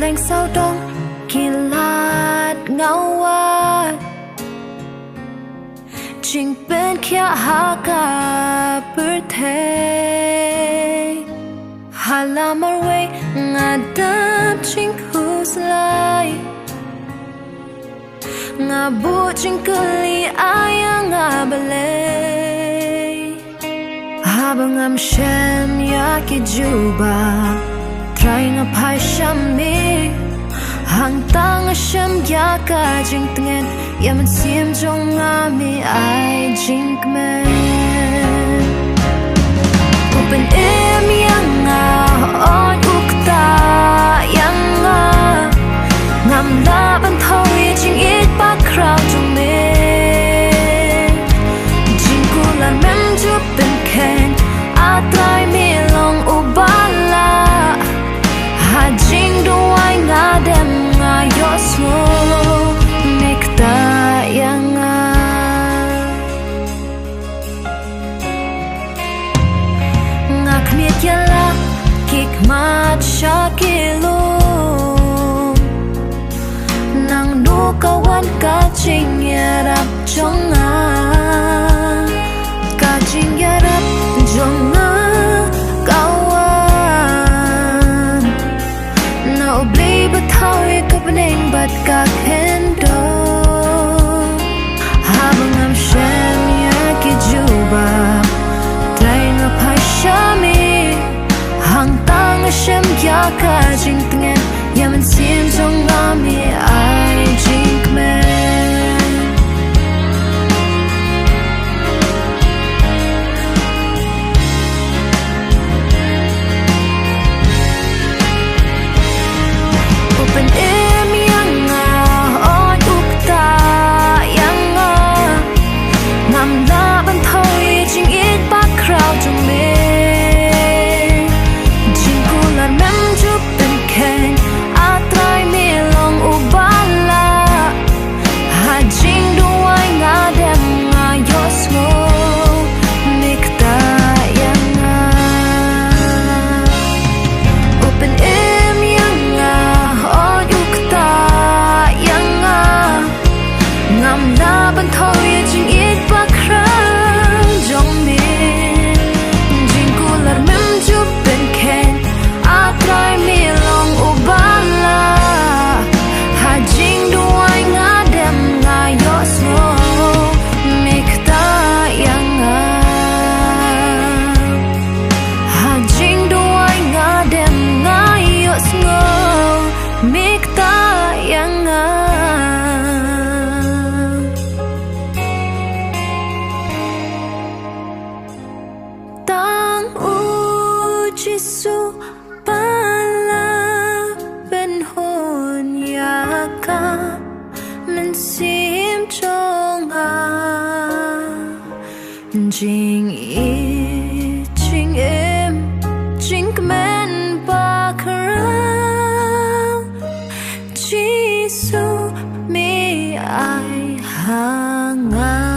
lạnh sao đông kỳ lạt ngao à chính bên kia hạ cả bữa thế hà la mar way ngà đam chính hus lại ngà bu chính kali ai ngà balay habang am shem ya ki juba try nga pai shami hang tang shem ya ka jing tngen ya man sim jong nga mi ai jing men open em yang nga on ukta yang nga ngam la ban thau ye jing it ba crowd jong me jing ku la mem ju ben ken a try me long ubala ha jing do ai nga dem nga yo so nekta yang nga nga kmiet yala kik mat shakilu nang du kawan ka jing yarap jong nga ka jing yarap jong nga kawan na obli bataw ikapaning bat ka kendo habang am shem ya ki juba try nga pa shami hang tang shem ya ka jing tngen ya man sim jong nga mi ai jing men open em yang nga on ukta yang nga ngam la ban thau ye jing it ba crowd jong me jing ku la mem ju ben ken a try me long ubala ha jing do ai nga dem nga yo smo nikta yang nga open em yang nga on ukta yang nga ngam la ban thau ye jing it ba crowd jong me jing ku la mem ju ben ken a try me long ubala ha jing do ai nga dem nga yo smo nikta yang nga ha jing do ai nga dem nga yo smo nikta yang nga tang u jisu pala ben hon ya ka men sim chong ha jing i jing em jing men ba kara jisu mi ai hanga